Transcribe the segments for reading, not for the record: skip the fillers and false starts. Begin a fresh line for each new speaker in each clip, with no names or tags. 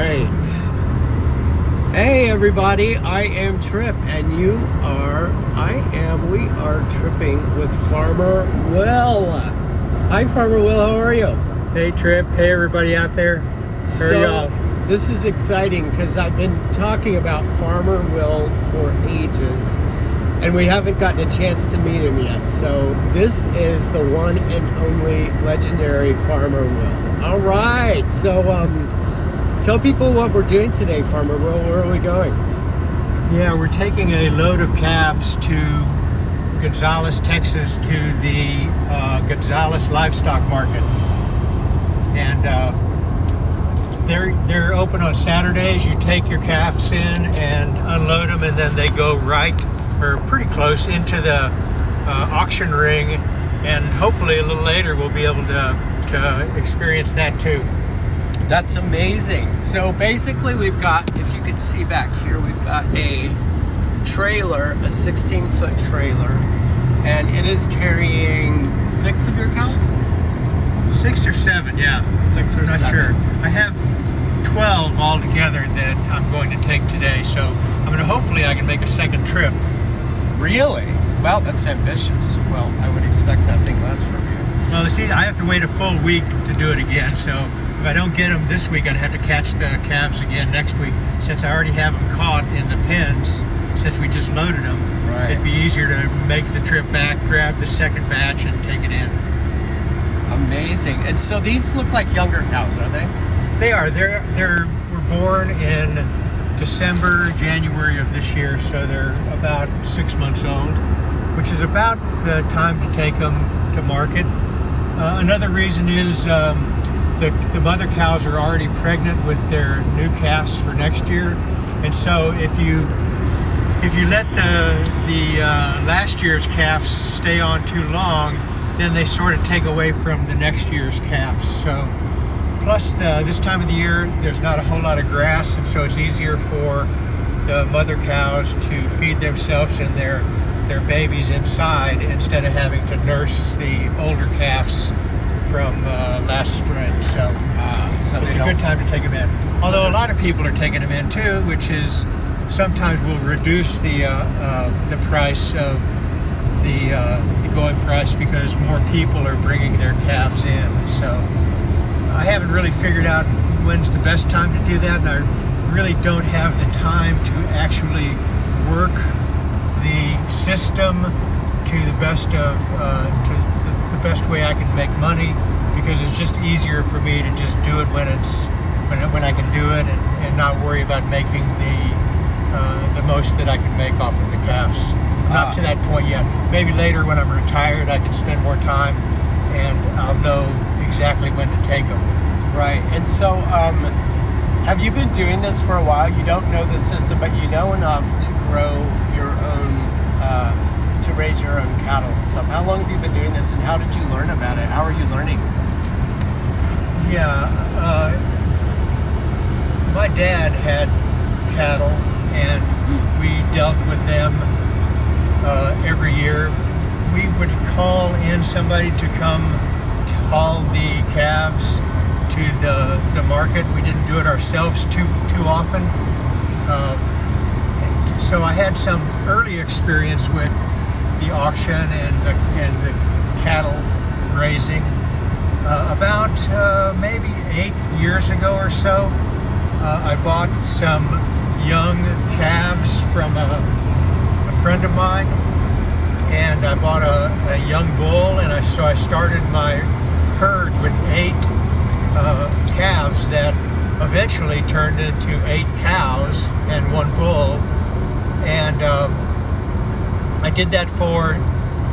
right. Hey everybody, I am Trip and we are tripping with Farmer Will. Hi Farmer Will, how are you?
Hey Trip, hey everybody out there.
So this is exciting because I've been talking about Farmer Will for ages and we haven't gotten a chance to meet him yet. So this is the one and only legendary Farmer Will. All right, so tell people what we're doing today, Farmer Will. Where are we going?
Yeah, we're taking a load of calves to Gonzales, Texas, to the Gonzales livestock market, and they're open on Saturdays. You take your calves in and unload them, and then they go right or pretty close into the auction ring, and hopefully a little later we'll be able to experience that too.
That's amazing. So basically we've got, if you can see back here, we've got a trailer, a 16-foot trailer, and it is carrying 6 of your cows?
6 or 7, yeah.
6 or 7.
Not sure. I have 12 altogether that I'm going to take today, so hopefully I can make a second trip.
Really? Wow, that's ambitious. Well, I would expect nothing less from you.
Well, see, I have to wait a full week to do it again, so if I don't get them this week, I'd have to catch the calves again next week. Since I already have them caught in the pens, since we just loaded them,
right,
it'd be easier to make the trip back, grab the second batch, and take it in.
Amazing. And so these look like younger cows, are they?
They are. They were born in December, January of this year, so they're about 6 months old, which is about the time to take them to market. Another reason is the mother cows are already pregnant with their new calves for next year, and so if you let the last year's calves stay on too long, then they sort of take away from the next year's calves. So plus this time of the year there's not a whole lot of grass, and so it's easier for the mother cows to feed themselves and their babies inside instead of having to nurse the older calves from last spring. So it's a good time to take them in. Although a lot of people are taking them in too, which is sometimes will reduce the price of the going price because more people are bringing their calves in. So I haven't really figured out when's the best time to do that, and I really don't have the time to actually work the system to the best of the best way I can make money, because it's just easier for me to just do it when I can do it and not worry about making the most that I can make off of the calves. Not to that point yet. Maybe later when I'm retired I can spend more time and I'll know exactly when to take them.
Right. And so have you been doing this for a while? You don't know the system, but you know enough to grow your own to raise your own cattle and stuff. How long have you been doing this, and how did you learn about it? How are you learning?
Yeah, my dad had cattle, and we dealt with them every year. We would call in somebody to come haul the calves to the market. We didn't do it ourselves too often. So I had some early experience with the auction and the cattle raising. About maybe 8 years ago or so, I bought some young calves from a friend of mine, and I bought a young bull, and so I started my herd with 8 calves that eventually turned into 8 cows and 1 bull. And I did that for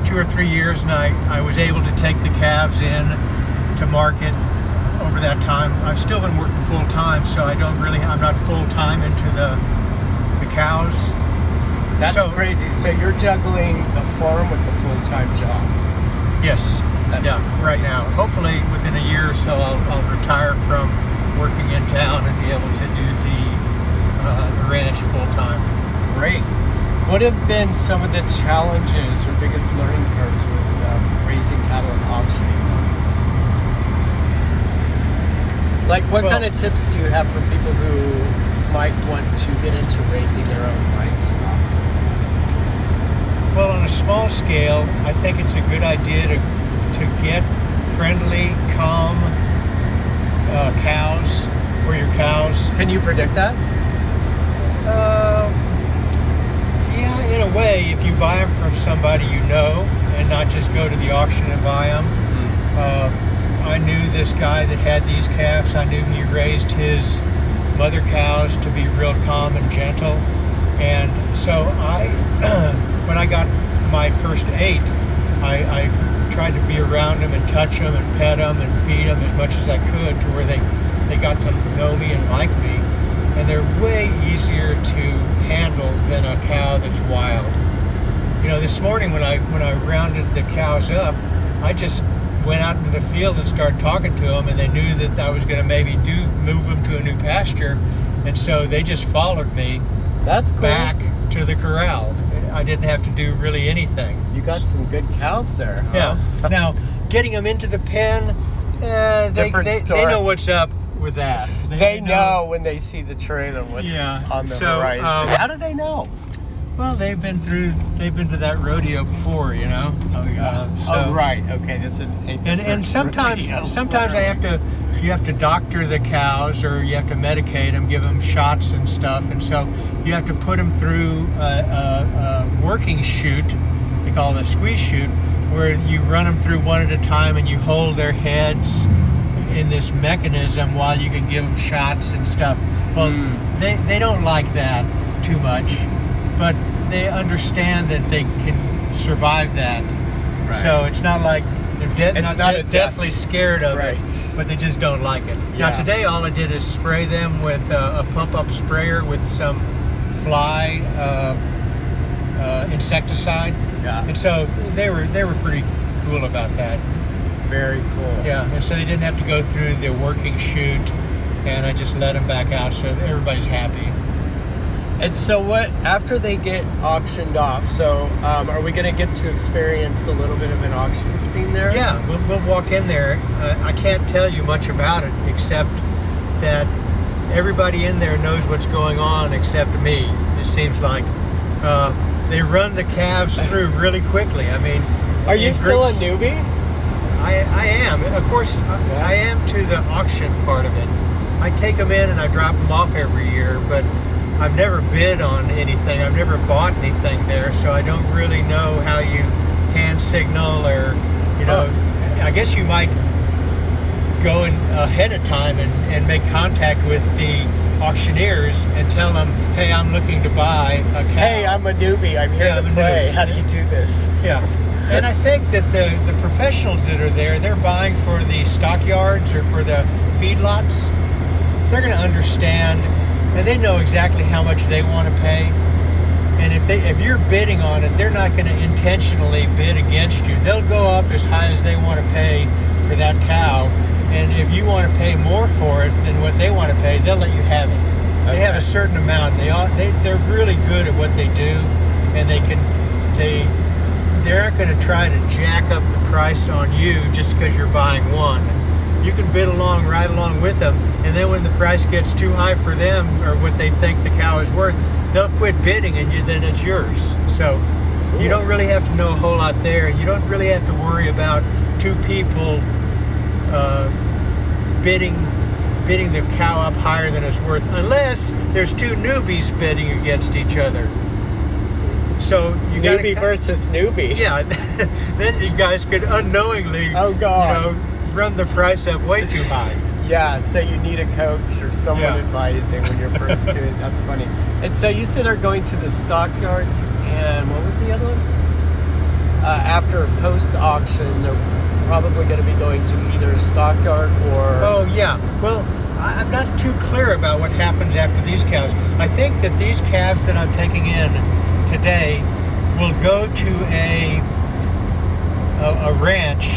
2 or 3 years, and I was able to take the calves in to market over that time. I've still been working full time, so I'm not full time into the cows.
That's crazy. So you're juggling the farm with the full-time job.
Yes. Right now. Hopefully within a year or so I'll retire from working in town and be able to do the ranch full time.
Great. What have been some of the challenges or biggest learning curves with raising cattle and auctioning them? Like, what
Well-
kind of tips do you have for people who might want to get into raising their own livestock?
Well, on a small scale, I think it's a good idea to get friendly, calm cows for your cows.
Can you predict that?
Yeah, in a way, if you buy them from somebody you know and not just go to the auction and buy them. I knew this guy that had these calves. I knew he raised his mother cows to be real calm and gentle. And so when I got my first 8, I tried to be around them and touch them and pet them and feed them as much as I could to where they got to know me and like me. And they're way easier to handle than a cow that's wild. You know, this morning when I rounded the cows up, I just went out into the field and started talking to them, and they knew that I was going to maybe move them to a new pasture, and so they just followed me.
That's cool.
Back to the corral. I didn't have to do really anything.
You got some good cows there, huh?
Yeah. Now, getting them into the pen, they know what's up with that.
They know when they see the trailer what's on the horizon. How do they know?
Well, they've been to that rodeo before, you know.
Oh yeah. Oh right. Okay. This is
and sometimes you have to doctor the cows, or you have to medicate them, give them shots and stuff, and so you have to put them through a working chute. They call it a squeeze chute, where you run them through one at a time, and you hold their heads in this mechanism while you can give them shots and stuff. Well, they don't like that too much, but they understand that they can survive that. Right. So it's not like they're deathly scared of it, but they just don't like it. Yeah. Now today all I did is spray them with a pump-up sprayer with some fly insecticide. Yeah. And so they were pretty cool about that.
Very cool.
Yeah, and so they didn't have to go through the working chute, and I just let them back out, so everybody's happy.
And so what, after they get auctioned off, so are we going to get to experience a little bit of an auction scene there?
Yeah, we'll walk in there. I can't tell you much about it, except that everybody in there knows what's going on except me, it seems like. They run the calves through really quickly. I mean...
Are you still a newbie?
I am. Of course, I am to the auction part of it. I take them in and I drop them off every year, but I've never bid on anything. I've never bought anything there, so I don't really know how you hand signal, or, you know, I guess you might go in ahead of time and make contact with the auctioneers and tell them, hey, I'm looking to buy a cow.
Hey, I'm a newbie. I'm here to play. How do you do this?
Yeah. And I think that the professionals that are there, they're buying for the stockyards or for the feedlots. They're going to understand, and they know exactly how much they want to pay. And if you're bidding on it, they're not going to intentionally bid against you. They'll go up as high as they want to pay for that cow. And if you want to pay more for it than what they want to pay, they'll let you have it. They have a certain amount. They're really good at what they do, and they aren't going to try to jack up the price on you just because you're buying one. You can bid right along with them, and then when the price gets too high for them, or what they think the cow is worth, they'll quit bidding, and then it's yours. So you don't really have to know a whole lot there. You don't really have to worry about two people bidding the cow up higher than it's worth, unless there's two newbies bidding against each other. So you
newbie versus newbie.
Yeah, then you guys could unknowingly, run the price up way too high.
Yeah, so you need a coach or someone advising when you're first doing it. That's funny. And so you said are going to the stockyards, and what was the other one? After post-auction, they're probably going to be going to either a stockyard or...
Oh, yeah. Well, I'm not too clear about what happens after these cows. I think that these calves that I'm taking in today will go to a ranch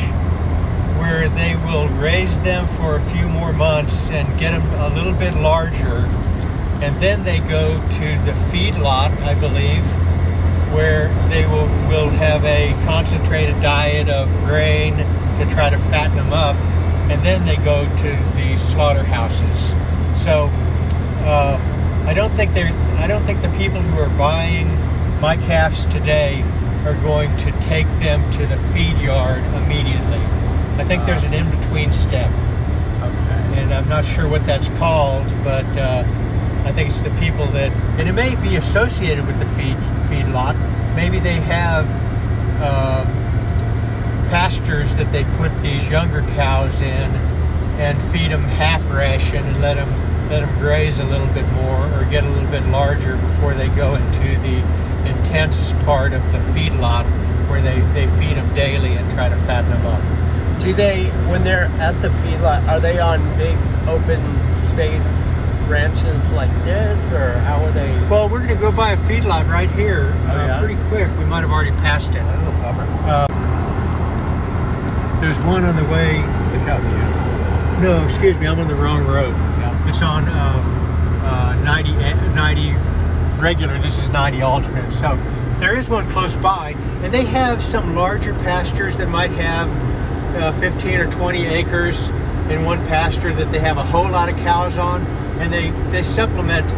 where they will raise them for a few more months and get them a little bit larger, and then they go to the feedlot, I believe, where they will have a concentrated diet of grain to try to fatten them up. and then they go to the slaughterhouses. So I don't think the people who are buying my calves today are going to take them to the feed yard immediately. I think there's an in-between step.
Okay.
And I'm not sure what that's called, but I think it's the people that, and it may be associated with the feed lot. Maybe they have pastures that they put these younger cows in and feed them half ration and let them graze a little bit more or get a little bit larger before they go into the intense part of the feedlot where they feed them daily and try to fatten them up.
Do they, when they're at the feedlot, are they on big open space ranches like this, or how are they?
Well, we're going to go by a feedlot right here pretty quick. We might have already passed it.
Oh, bummer.
There's one on the way.
Look how beautiful this is.
No, excuse me, I'm on the wrong road.
Yeah.
It's on 90 regular. This is 90 alternate. So there is one close by, and they have some larger pastures that might have 15 or 20 acres in one pasture that they have a whole lot of cows on, and they supplement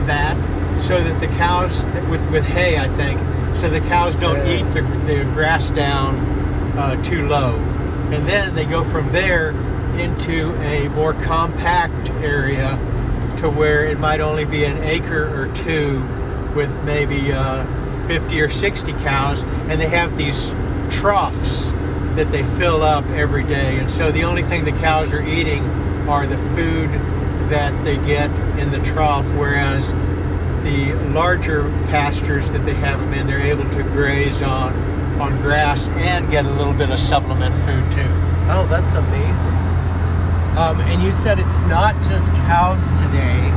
that so that the cows with hay, I think, so the cows don't eat the grass down too low. And then they go from there into a more compact area to where it might only be an acre or two with maybe 50 or 60 cows, and they have these troughs that they fill up every day. And so the only thing the cows are eating are the food that they get in the trough, whereas the larger pastures that they have them in, they're able to graze on grass and get a little bit of supplement food too.
Oh, that's amazing. And you said it's not just cows today.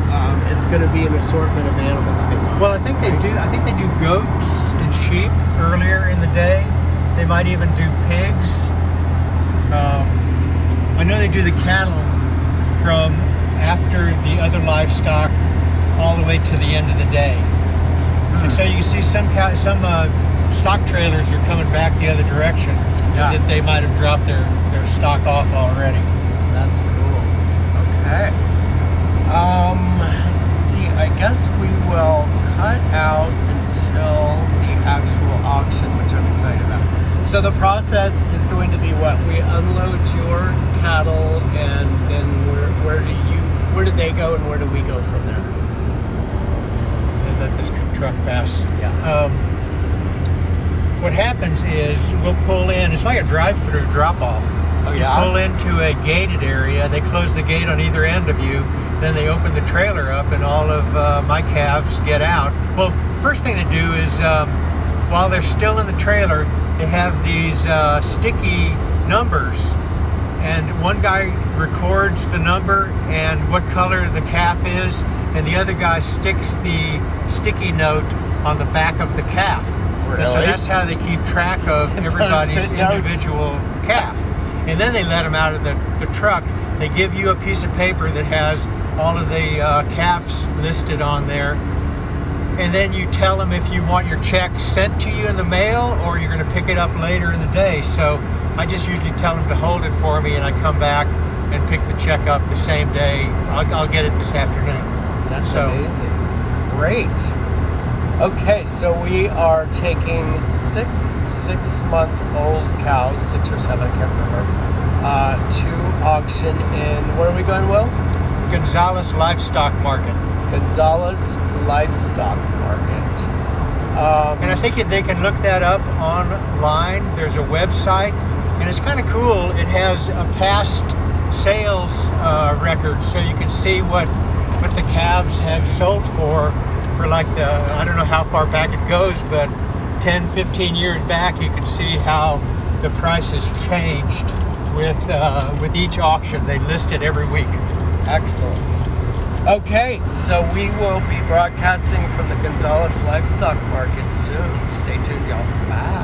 It's going to be an assortment of animals.
Well, I think they do. I think they do goats and sheep earlier in the day. They might even do pigs. I know they do the cattle from after the other livestock all the way to the end of the day. And so you can see some stock trailers are coming back the other direction.
Yeah.
That they might have dropped their stock off already.
That's cool. Okay. Let's see. I guess we will cut out until the actual auction, which I'm excited about. So the process is going to be what? We unload your cattle, and then where do they go, and where do we go from there?
And let this truck pass.
Yeah.
What happens is we'll pull in. It's like a drive-through drop-off.
Oh yeah.
You pull into a gated area. They close the gate on either end of you. Then they open the trailer up, and all of my calves get out. Well, first thing they do is while they're still in the trailer, they have these sticky numbers, and one guy records the number and what color the calf is, and the other guy sticks the sticky note on the back of the calf.
Really?
So that's how they keep track of everybody's individual calf. And then they let them out of the truck. They give you a piece of paper that has all of the calves listed on there. And then you tell them if you want your check sent to you in the mail or you're going to pick it up later in the day. So I just usually tell them to hold it for me, and I come back and pick the check up the same day. I'll get it this afternoon.
That's amazing. Great. Okay, so we are taking 6 6-month-old cows, 6 or 7, I can't remember, to auction in, where are we going, Will?
Gonzales Livestock Market.
Gonzales Livestock Market.
And I think they can look that up online. There's a website, and it's kind of cool. It has a past sales record, so you can see what the calves have sold for like I don't know how far back it goes, but 10, 15 years back, you can see how the price has changed with each auction. They list it every week.
Excellent. Okay, so we will be broadcasting from the Gonzales Livestock Market soon. Stay tuned, y'all. Bye.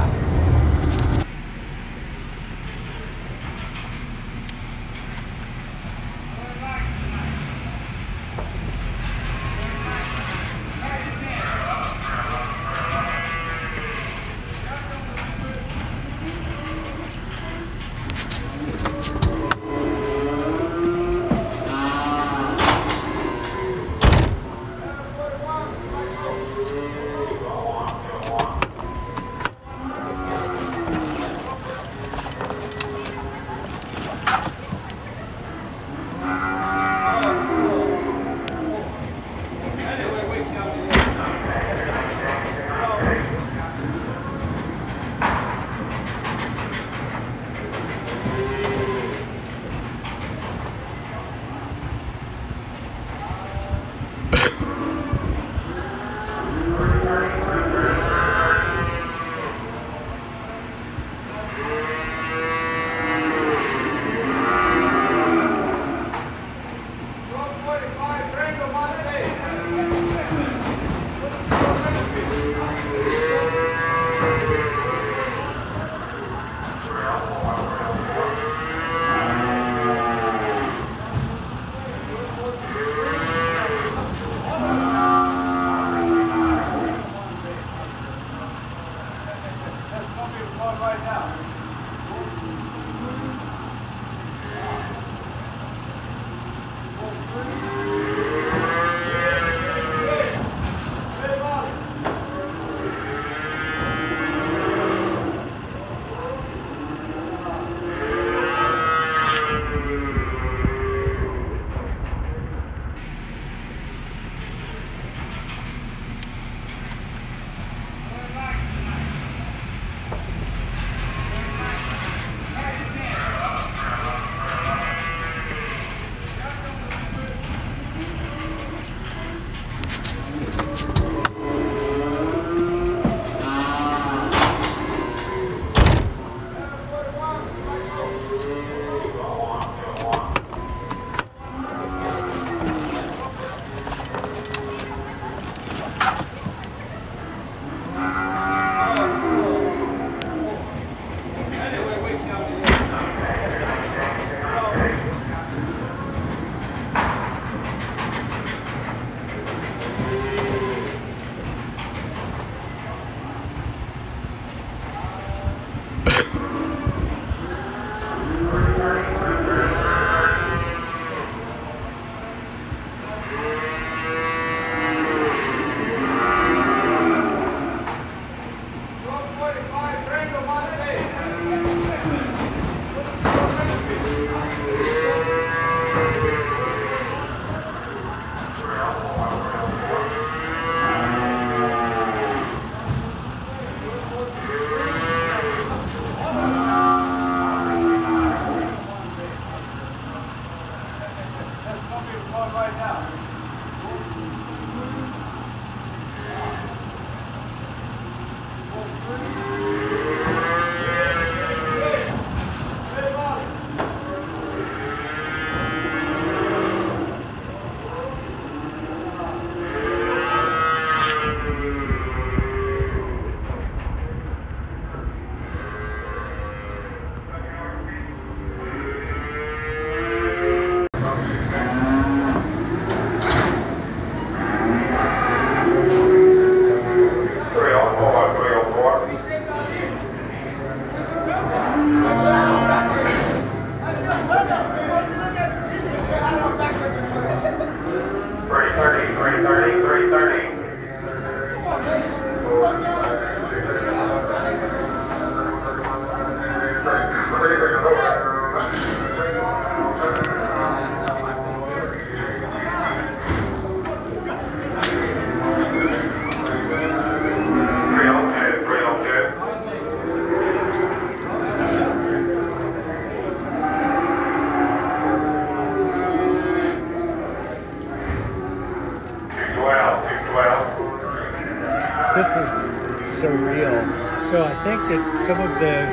This is surreal.
So I think that some of the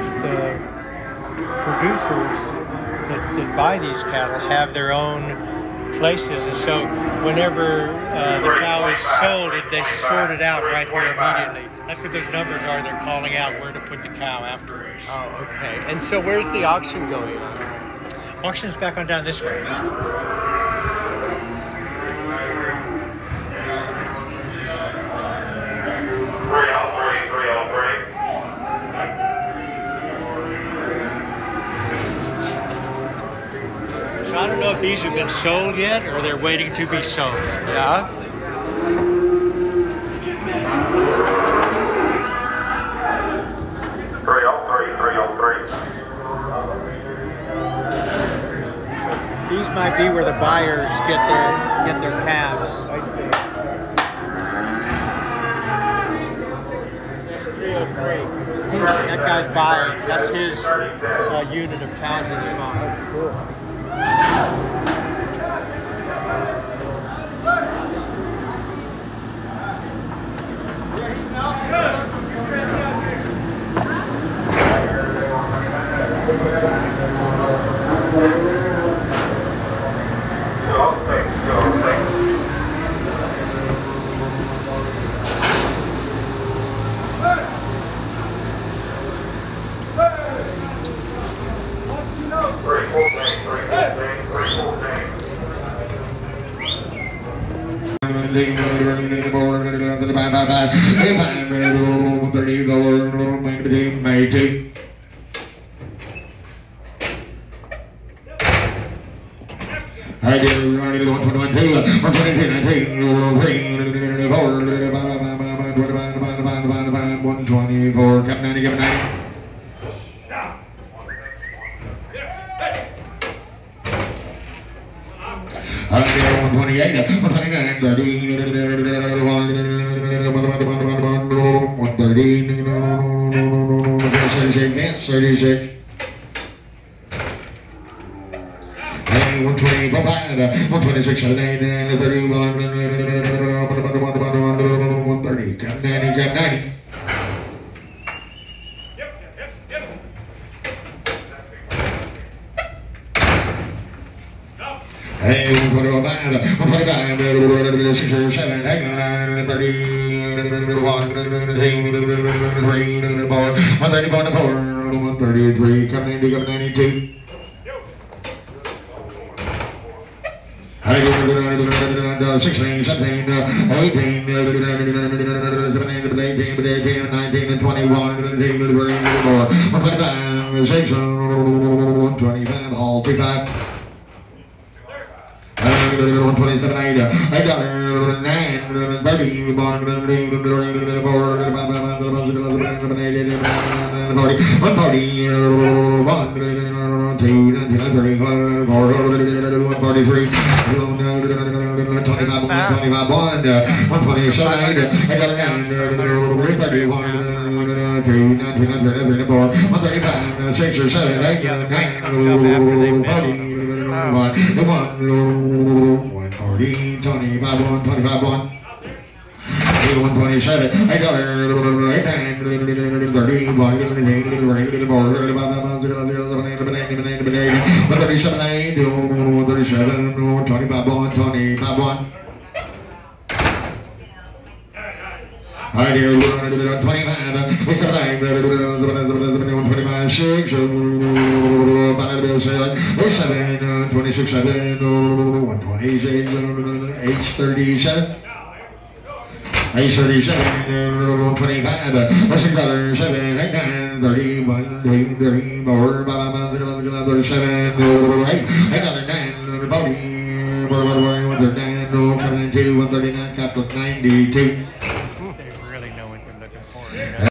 producers that buy these cattle have their own places, and so whenever the cow is sold, they sort it out right here immediately. That's what those numbers are. They're calling out where to put the cow afterwards.
Oh, okay. And so where's the auction going on?
Auction's back on down this way. So I don't know if these have been sold yet or they're waiting to be sold.
Yeah.
These might be where the buyers get their calves.
I see.
303. That guy's buying. That's his unit of cows that he bought.
Oh, cool.
I did 124, come 90, give 90. I did 128, 129, 30, 130, 36. 120, 126, 130, 130, 90. Hey, 125, 125, 6, 7, 8, 9, 30, 133, coming into 92. I go 16, 17, 18, 17, 18, 19, 21, 125, 6, 125, all 25. 127, 8, I got 9, 30, 127, I got I do 25, 6, 26, 7, 126, 837. 837, 25, 7, 8, 9, 31, 34, 37, 8, 9, 40, 139, 139, 92, 139, capital 92.